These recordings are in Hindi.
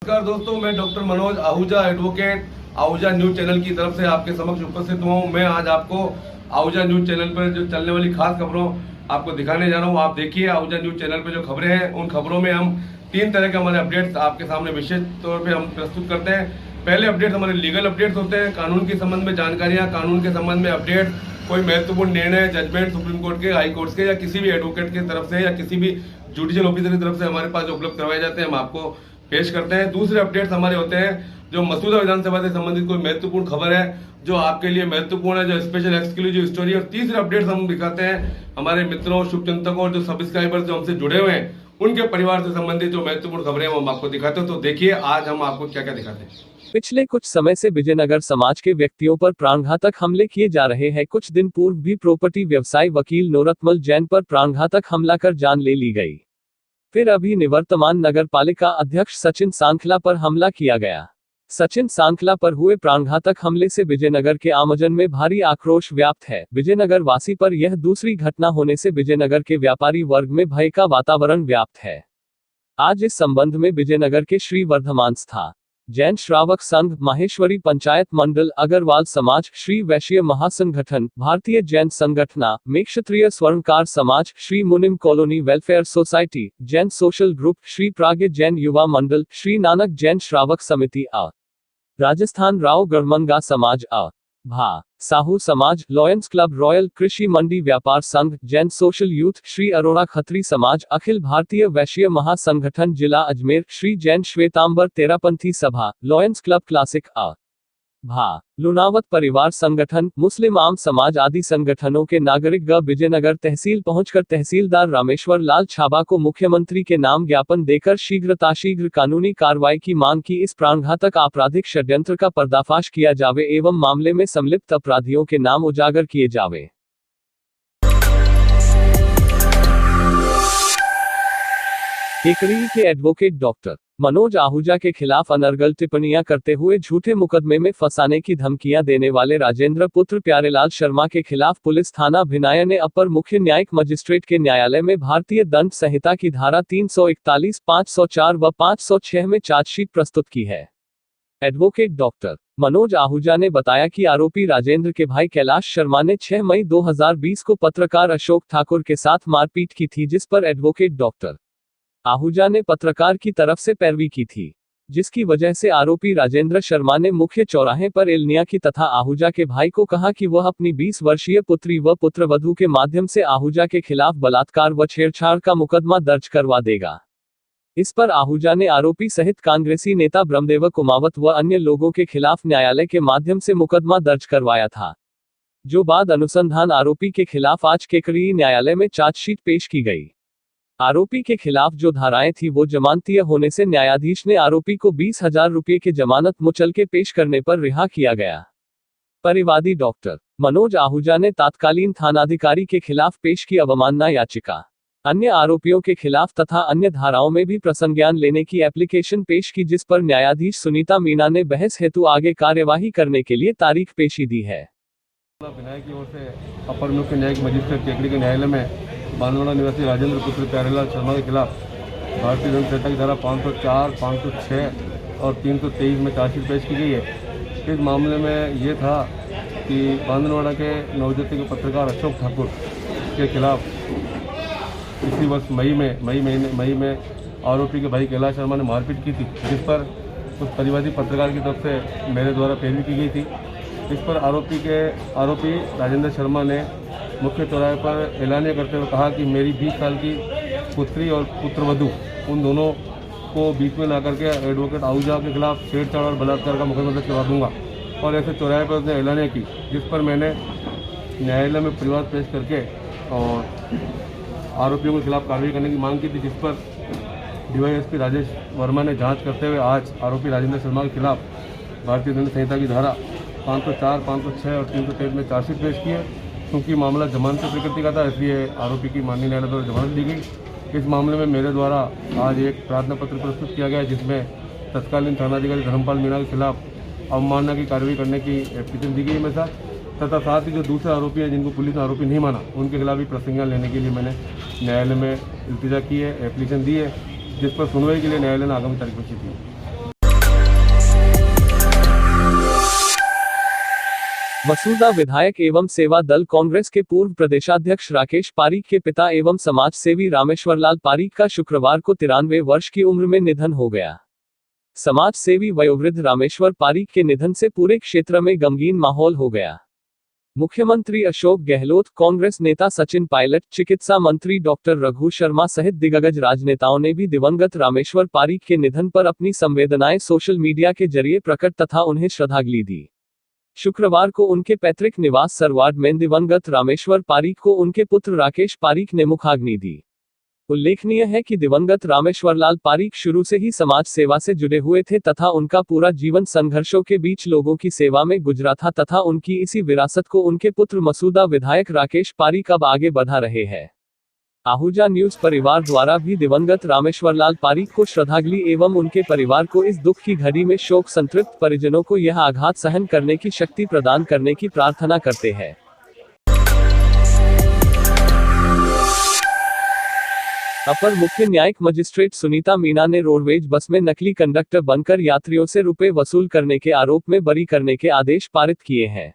नमस्कार दोस्तों, मैं doctor Manoj Ahuja advocate Ahuja news channel की तरफ से आपके समक्ष उपस्थित हुआ हूँ। मैं आज आपको आहूजा न्यूज चैनल पर जो चलने वाली खास खबरों आपको दिखाने जा रहा हूँ। आप देखिए, आहूजा न्यूज चैनल पर जो खबरें हैं, उन खबरों में हम 3 तरह के हमारे अपडेट्स आपके सामने विशेष तौर पर हम प्रस्तुत करते हैं। पहले अपडेट हमारे लीगल अपडेट्स होते हैं, कानून के संबंध में जानकारियाँ, कानून के संबंध में अपडेट, कोई महत्वपूर्ण निर्णय, जजमेंट सुप्रीम कोर्ट के, हाई कोर्ट के या किसी भी एडवोकेट की तरफ से या किसी भी जुडिशियल ऑफिसर की तरफ से हमारे पास जो उपलब्ध करवाए जाते हैं, हम आपको पेश करते हैं। दूसरे अपडेट्स हमारे होते हैं जो मसूदा विधानसभा से संबंधित कोई महत्वपूर्ण खबर है जो आपके लिए महत्वपूर्ण है, जो स्पेशल एक्सक्लूसिव स्टोरी। और तीसरे अपडेट्स हम दिखाते हैं हमारे मित्रों, शुभचिंतकों और जो सब्सक्राइबर्स जो हमसे जुड़े हुए हैं, उनके परिवार से संबंधित जो महत्वपूर्ण खबरें हम आपको दिखाते हैं। तो देखिए आज हम आपको क्या क्या दिखाते हैं। पिछले कुछ समय से विजयनगर समाज के व्यक्तियों पर प्राणघातक हमले किए जा रहे हैं। कुछ दिन पूर्व भी प्रॉपर्टी व्यवसायी वकील नोरतमल जैन पर प्राणघातक हमला कर जान ले ली गई। फिर अभी निवर्तमान नगर पालिका अध्यक्ष सचिन सांखला पर हमला किया गया। सचिन सांखला पर हुए प्राणघातक हमले से विजयनगर के आमजन में भारी आक्रोश व्याप्त है। विजयनगर वासी पर यह दूसरी घटना होने से विजयनगर के व्यापारी वर्ग में भय का वातावरण व्याप्त है। आज इस संबंध में विजयनगर के श्री वर्धमान स्था जैन श्रावक संघ, माहेश्वरी पंचायत मंडल, अग्रवाल समाज, श्री वैश्य महासंगठन, भारतीय जैन संगठना, मेक्षत्रिय स्वर्णकार समाज, Shri Munim colony welfare society, Jain social group, Shri Pragya Jain युवा मंडल, श्री नानक जैन श्रावक समिति राजस्थान राव गढ़मंगा समाज भा साहू समाज, लॉयंस क्लब, रॉयल कृषि मंडी व्यापार संघ, जैन सोशल यूथ, श्री अरोड़ा खत्री समाज, अखिल भारतीय वैश्य महासंगठन जिला अजमेर, श्री जैन श्वेतांबर तेरापंथी सभा, लॉयंस क्लब क्लासिक भा लुनावत परिवार संगठन, मुस्लिम आम समाज आदि संगठनों के नागरिक विजयनगर तहसील पहुंचकर तहसीलदार रामेश्वर लाल छाबा को मुख्यमंत्री के नाम ज्ञापन देकर शीघ्रताशीघ्र कानूनी कार्रवाई की मांग की। इस प्राणघातक आपराधिक षड्यंत्र का पर्दाफाश किया जावे एवं मामले में संलिप्त अपराधियों के नाम उजागर किए जावे। केकड़ी के एडवोकेट डॉक्टर मनोज आहूजा के खिलाफ अनर्गल टिप्पणियां करते हुए झूठे मुकदमे में फंसाने की धमकियां देने वाले राजेंद्र पुत्र प्यारेलाल शर्मा के खिलाफ पुलिस थाना भिनाया ने अपर मुख्य न्यायिक मजिस्ट्रेट के न्यायालय में भारतीय दंड संहिता की धारा 341, 504 व 506 में चार्जशीट प्रस्तुत की है। एडवोकेट डॉक्टर मनोज आहूजा ने बताया कि आरोपी राजेंद्र के भाई कैलाश शर्मा ने 6 मई 2020 को पत्रकार अशोक ठाकुर के साथ मारपीट की थी, जिस पर एडवोकेट डॉक्टर आहूजा ने पत्रकार की तरफ से पैरवी की थी, जिसकी वजह से आरोपी राजेंद्र शर्मा ने मुख्य चौराहे पर एलनिया की तथा आहूजा के भाई को कहा कि वह अपनी 20 वर्षीय पुत्री व पुत्रवधू के माध्यम से आहूजा के खिलाफ बलात्कार व छेड़छाड़ का मुकदमा दर्ज करवा देगा। इस पर आहूजा ने आरोपी सहित कांग्रेसी नेता ब्रह्मदेव कुमावत व अन्य लोगों के खिलाफ न्यायालय के माध्यम से मुकदमा दर्ज करवाया था, जो बाद अनुसंधान आरोपी के खिलाफ आज केकड़ी न्यायालय में चार्जशीट पेश की गई। आरोपी के खिलाफ जो धाराएं थी वो जमानतीय होने से न्यायाधीश ने आरोपी को 20,000 रुपये के जमानत मुचलके पेश करने पर रिहा किया गया। परिवादी डॉक्टर मनोज आहूजा ने तात्कालीन थानाधिकारी के खिलाफ पेश की अवमानना याचिका, अन्य आरोपियों के खिलाफ तथा अन्य धाराओं में भी प्रसंज्ञान लेने की एप्लीकेशन पेश की, जिस पर न्यायाधीश सुनीता मीणा ने बहस हेतु आगे कार्यवाही करने के लिए तारीख पेशी दी है। विनायक की ओर से अपर मुख्य न्यायिक मजिस्ट्रेट केकड़ी के न्यायालय में बांदवाड़ा निवासी राजेंद्र पुत्र प्यारेलाल शर्मा के खिलाफ भारतीय दंड संहिता की धारा 504, 506 और 323 में चार्जशीट पेश की गई है। इस मामले में ये था कि बांदवाड़ा के नवज्योति के पत्रकार अशोक ठाकुर के खिलाफ इसी वर्ष मई में आरोपी के भाई कैलाश शर्मा ने मारपीट की थी, जिस पर उस परिवादी पत्रकार की तरफ से मेरे द्वारा पैरवी की गई थी। इस पर आरोपी राजेंद्र शर्मा ने मुख्य चौराहे पर ऐलानिया करते हुए कहा कि मेरी 20 साल की पुत्री और पुत्रवधू, उन दोनों को बीच में ला करके एडवोकेट आहूजा के खिलाफ छेड़छाड़ और बलात्कार का मुकदमा दर्ज करवा दूंगा। और ऐसे चौराहे पर उसने ऐलानिया की, जिस पर मैंने न्यायालय में प्रतिवाद पेश करके और आरोपियों के खिलाफ कार्रवाई करने की मांग की थी, जिस पर डीवाईएसपी राजेश वर्मा ने जाँच करते हुए आज आरोपी राजेंद्र शर्मा के खिलाफ भारतीय दंड संहिता की धारा 504, 506 और 323 में चार्जशीट पेश की है। क्योंकि मामला जमानत प्रकृति का था, इसलिए आरोपी की माननीय न्यायालय द्वारा जमानत दी गई। इस मामले में मेरे द्वारा आज एक प्रार्थना पत्र प्रस्तुत किया गया, जिसमें तत्कालीन थानाधिकारी धर्मपाल मीणा के खिलाफ अवमानना की कार्रवाई करने की एप्लीकेशन दी गई है मेरे साथ, तथा साथ ही जो दूसरे आरोपी हैं जिनको पुलिस ने आरोपी नहीं माना, उनके खिलाफ भी प्रसंज्ञान लेने के लिए मैंने न्यायालय में इल्तिजा की है, एप्लीकेशन दी है, जिस पर सुनवाई के लिए न्यायालय ने आगामी तारीख निश्चित की है। मसूदा विधायक एवं सेवा दल कांग्रेस के पूर्व प्रदेशाध्यक्ष राकेश पारीक के पिता एवं समाज सेवी रामेश्वरलाल पारीक का शुक्रवार को 93 वर्ष की उम्र में निधन हो गया। समाज सेवी वयोवृद्ध रामेश्वर पारीक के निधन से पूरे क्षेत्र में गमगीन माहौल हो गया। मुख्यमंत्री अशोक गहलोत, कांग्रेस नेता सचिन पायलट, चिकित्सा मंत्री डॉक्टर रघु शर्मा सहित दिग्गज राजनेताओं ने भी दिवंगत रामेश्वर पारीक के निधन पर अपनी संवेदनाएं सोशल मीडिया के जरिए प्रकट तथा उन्हें श्रद्धांजलि दी। शुक्रवार को उनके पैतृक निवास सरवाड में दिवंगत रामेश्वर पारीक को उनके पुत्र राकेश पारीक ने मुखाग्नि दी। उल्लेखनीय है कि दिवंगत रामेश्वरलाल पारीक शुरू से ही समाज सेवा से जुड़े हुए थे तथा उनका पूरा जीवन संघर्षों के बीच लोगों की सेवा में गुजरा था तथा उनकी इसी विरासत को उनके पुत्र मसूदा विधायक राकेश पारीक अब आगे बढ़ा रहे हैं। आहूजा न्यूज परिवार द्वारा भी दिवंगत रामेश्वरलाल पारीक को श्रद्धांजलि एवं उनके परिवार को इस दुख की घड़ी में शोक संतृप्त परिजनों को यह आघात सहन करने की शक्ति प्रदान करने की प्रार्थना करते हैं। अपर मुख्य न्यायिक मजिस्ट्रेट सुनीता मीणा ने रोडवेज बस में नकली कंडक्टर बनकर यात्रियों से रुपए वसूल करने के आरोप में बरी करने के आदेश पारित किए हैं।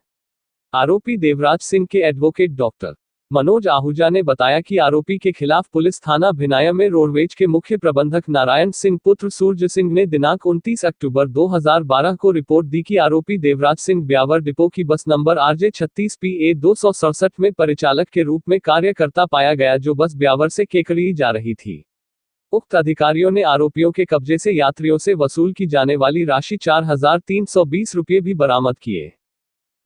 आरोपी देवराज सिंह के एडवोकेट डॉक्टर मनोज आहूजा ने बताया कि आरोपी के खिलाफ पुलिस थाना भिनाया में रोडवेज के मुख्य प्रबंधक नारायण सिंह पुत्र सूर्य सिंह ने दिनांक 29 अक्टूबर 2012 को रिपोर्ट दी कि आरोपी देवराज सिंह ब्यावर डिपो की बस नंबर RJ 36PA 267 में परिचालक के रूप में कार्य करता पाया गया, जो बस ब्यावर से केकड़ी जा रही थी। उक्त अधिकारियों ने आरोपियों के कब्जे से यात्रियों से वसूल की जाने वाली राशि 4,320 रुपये भी बरामद किए।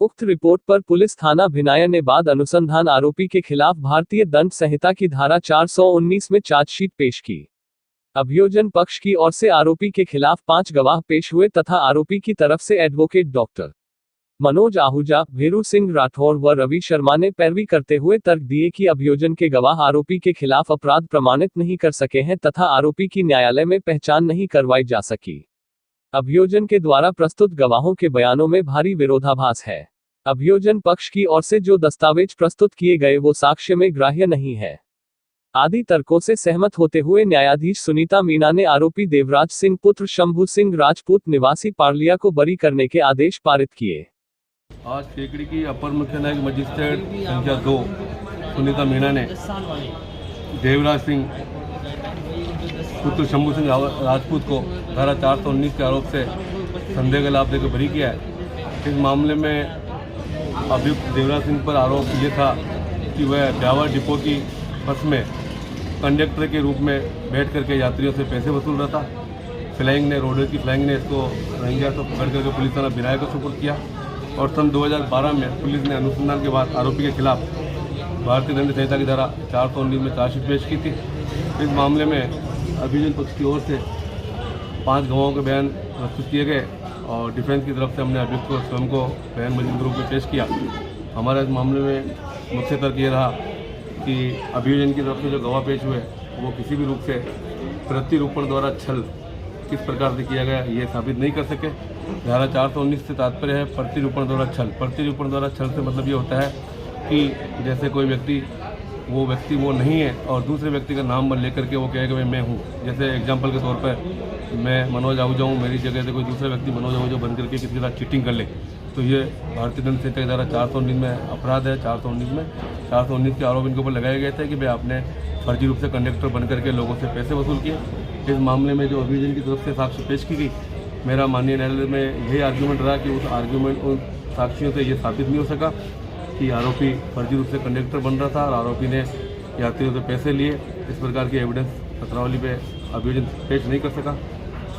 उक्त रिपोर्ट पर पुलिस थाना भिनाया ने बाद अनुसंधान आरोपी के खिलाफ भारतीय दंड संहिता की धारा 419 में चार्जशीट पेश की। अभियोजन पक्ष की ओर से आरोपी के खिलाफ 5 गवाह पेश हुए तथा आरोपी की तरफ से एडवोकेट डॉक्टर मनोज आहूजा, भीरू सिंह राठौर व रवि शर्मा ने पैरवी करते हुए तर्क दिए कि अभियोजन के गवाह आरोपी के खिलाफ अपराध प्रमाणित नहीं कर सके हैं तथा आरोपी की न्यायालय में पहचान नहीं करवाई जा सकी। अभियोजन के द्वारा प्रस्तुत गवाहों के बयानों में भारी विरोधाभास है। अभियोजन पक्ष की ओर से जो दस्तावेज प्रस्तुत किए गए वो साक्ष्य में ग्राह्य नहीं है आदि तर्कों से सहमत होते हुए न्यायाधीश सुनीता मीणा ने आरोपी देवराज सिंह पुत्र शंभू सिंह राजपूत निवासी पारलिया को बरी करने के आदेश पारित किए। आज केकड़ी की अपर मुख्य न्यायिक मजिस्ट्रेट संख्या 2 सुनीता मीणा ने देवराज सिंह पुत्र शंभू सिंह राजपूत को धारा 419 के आरोप से संदेह का लाभ देकर बरी किया है। इस मामले में अभियुक्त देवराज सिंह पर आरोप ये था कि वह ब्यावर डिपो की बस में कंडक्टर के रूप में बैठ करके यात्रियों से पैसे वसूल रहा था। फ्लाइंग ने रोडवेज की फ्लाइंग ने इसको रंगे हाथों पकड़ करके पुलिस थाना भिनाया को सुपुर्द किया और सन 2012 में पुलिस ने अनुसंधान के बाद आरोपी के खिलाफ भारतीय दंड संहिता की धारा 419 में चार्जशीट पेश की थी। इस मामले में अभियोजन पक्ष की ओर से 5 गवाहों के बयान प्रस्तुत किए गए और डिफेंस की तरफ से हमने अभियुक्त को स्वयं को बयान मौजूद रूप में पेश किया। हमारा इस मामले में मुख्य तर्क ये रहा कि अभियोजन की तरफ से जो गवाह पेश हुए वो किसी भी रूप से प्रतिरूपण द्वारा छल किस प्रकार से किया गया ये साबित नहीं कर सके। धारा 419 से तात्पर्य है प्रतिरूपण द्वारा छल। प्रतिरूपण द्वारा छल से मतलब ये होता है कि जैसे कोई व्यक्ति वो नहीं है और दूसरे व्यक्ति का नाम लेकर के वो कहेगा मैं हूँ। जैसे एग्जाम्पल के तौर पर मैं मनोज आहूजा हूँ, मेरी जगह से कोई दूसरा व्यक्ति मनोज आहूजा बन करके किसी के साथ चीटिंग कर ले तो ये भारतीय दंड संहिता की धारा 419 में अपराध है। 419 के आरोप इनके ऊपर लगाए गए थे कि भाई आपने फर्जी रूप से कंडक्टर बन करके लोगों से पैसे वसूल किए। इस मामले में जो अभियोजन की तरफ से साक्ष्य पेश की गई, मेरा माननीय न्यायालय में यही आर्ग्यूमेंट रहा कि उन साक्ष्यों से ये साबित नहीं हो सका कि आरोपी फर्जी रूप से कंडक्टर बन रहा था और आरोपी ने यात्रियों से पैसे लिए। इस प्रकार की एविडेंस पत्रावली पे अभियोजन पेश नहीं कर सका।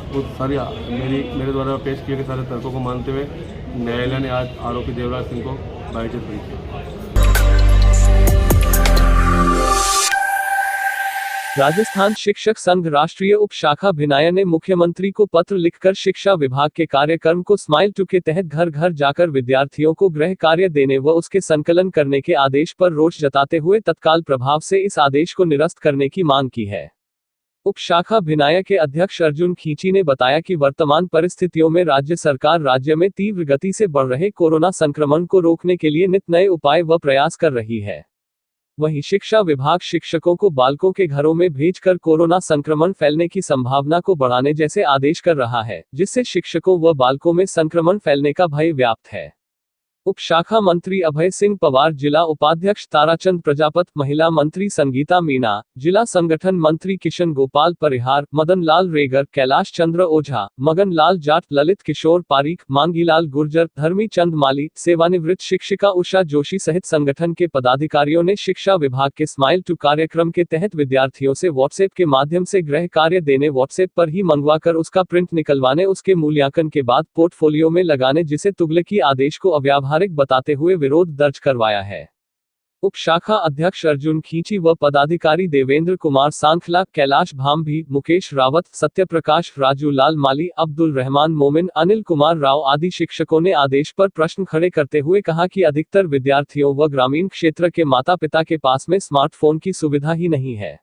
वो सारी मेरे द्वारा पेश किए गए सारे तर्कों को मानते हुए न्यायालय ने आज आरोपी देवराज सिंह को बाइज्जत बरी किया। राजस्थान शिक्षक संघ राष्ट्रीय उप शाखा भिनाया ने मुख्यमंत्री को पत्र लिखकर शिक्षा विभाग के कार्यक्रम को स्माइल टू के तहत घर घर जाकर विद्यार्थियों को गृह कार्य देने व उसके संकलन करने के आदेश पर रोष जताते हुए तत्काल प्रभाव से इस आदेश को निरस्त करने की मांग की है। उप शाखा भिनाया के अध्यक्ष अर्जुन खींची ने बताया कि वर्तमान परिस्थितियों में राज्य सरकार राज्य में तीव्र गति से बढ़ रहे कोरोना संक्रमण को रोकने के लिए नित नए उपाय व प्रयास कर रही है। वहीं शिक्षा विभाग शिक्षकों को बालकों के घरों में भेजकर कोरोना संक्रमण फैलने की संभावना को बढ़ाने जैसे आदेश कर रहा है, जिससे शिक्षकों व बालकों में संक्रमण फैलने का भय व्याप्त है। उप शाखा मंत्री अभय सिंह पवार, जिला उपाध्यक्ष ताराचंद प्रजापत, महिला मंत्री संगीता मीणा, जिला संगठन मंत्री किशन गोपाल परिहार, मदन लाल रेगर, कैलाश चंद्र ओझा, मगन लाल जाट, ललित किशोर पारीक, मांगीलाल गुर्जर, धर्मी चंद माली, सेवानिवृत्त शिक्षिका उषा जोशी सहित संगठन के पदाधिकारियों ने शिक्षा विभाग के स्माइल टू कार्यक्रम के तहत विद्यार्थियों से व्हाट्सएप के माध्यम से गृह कार्य देने, व्हाट्सएप पर ही मंगवाकर उसका प्रिंट निकलवाने, उसके मूल्यांकन के बाद पोर्टफोलियो में लगाने, जिसे तुगलकी आदेश को अव्यावहारिक बताते हुए विरोध दर्ज करवाया है। उप शाखा अध्यक्ष अर्जुन खींची व पदाधिकारी देवेंद्र कुमार सांखला, कैलाश भांभी, मुकेश रावत, सत्यप्रकाश, राजू लाल माली, अब्दुल रहमान मोमिन, अनिल कुमार राव आदि शिक्षकों ने आदेश पर प्रश्न खड़े करते हुए कहा कि अधिकतर विद्यार्थियों व ग्रामीण क्षेत्र के माता पिता के पास में स्मार्टफोन की सुविधा ही नहीं है।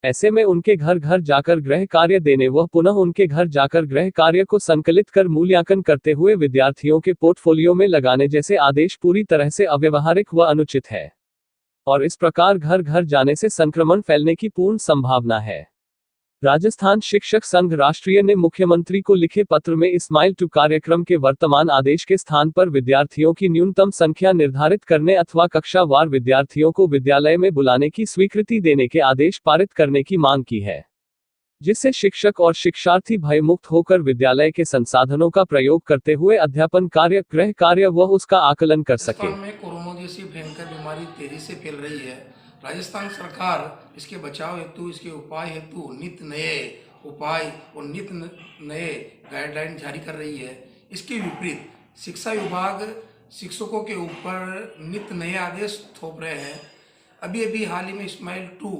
ऐसे में उनके घर घर जाकर गृह कार्य देने व पुनः उनके घर जाकर गृह कार्य को संकलित कर मूल्यांकन करते हुए विद्यार्थियों के पोर्टफोलियो में लगाने जैसे आदेश पूरी तरह से अव्यावहारिक व अनुचित है और इस प्रकार घर घर जाने से संक्रमण फैलने की पूर्ण संभावना है। राजस्थान शिक्षक संघ राष्ट्रीय ने मुख्यमंत्री को लिखे पत्र में स्माइल टू कार्यक्रम के वर्तमान आदेश के स्थान पर विद्यार्थियों की न्यूनतम संख्या निर्धारित करने अथवा कक्षावार विद्यार्थियों को विद्यालय में बुलाने की स्वीकृति देने के आदेश पारित करने की मांग की है, जिससे शिक्षक और शिक्षार्थी भयमुक्त होकर विद्यालय के संसाधनों का प्रयोग करते हुए अध्यापन कार्य, गृह कार्य व उसका आकलन कर सके। राजस्थान में कोरोना जैसी भयंकर बीमारी तेजी से फैल रही है। राजस्थान सरकार इसके बचाव हेतु, इसके उपाय हेतु नित नए उपाय और नित नए गाइडलाइन जारी कर रही है। इसके विपरीत शिक्षा विभाग शिक्षकों के ऊपर नित नए आदेश थोप रहे हैं। अभी अभी हाल ही में स्माइल 2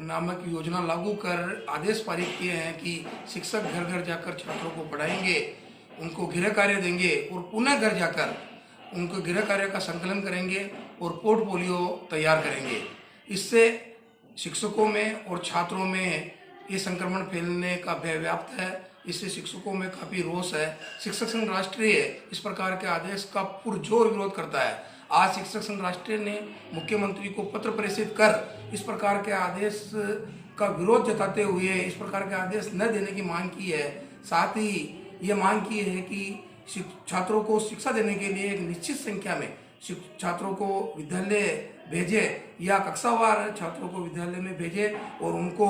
नामक योजना लागू कर आदेश पारित किए हैं कि शिक्षक घर घर जाकर छात्रों को पढ़ाएंगे, उनको गृह कार्य देंगे और पुनः घर जाकर उनको गृह कार्य का संकलन करेंगे और पोर्टफोलियो तैयार करेंगे। इससे शिक्षकों में और छात्रों में ये संक्रमण फैलने का भय व्याप्त है। इससे शिक्षकों में काफ़ी रोष है। शिक्षक संघ राष्ट्रीय इस प्रकार के आदेश का पुरजोर विरोध करता है। आज शिक्षक संघ राष्ट्रीय ने मुख्यमंत्री को पत्र प्रेषित कर इस प्रकार के आदेश का विरोध जताते हुए इस प्रकार के आदेश न देने की मांग की है। साथ ही ये मांग की है कि छात्रों को शिक्षा देने के लिए एक निश्चित संख्या में छात्रों को विद्यालय भेजे या कक्षावार छात्रों को विद्यालय में भेजे और उनको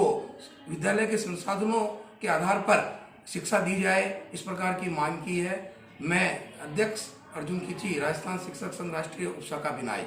विद्यालय के संसाधनों के आधार पर शिक्षा दी जाए, इस प्रकार की मांग की है। मैं अध्यक्ष अर्जुन खींची, राजस्थान शिक्षक संघ राष्ट्रीय उप शाखा भिलाई।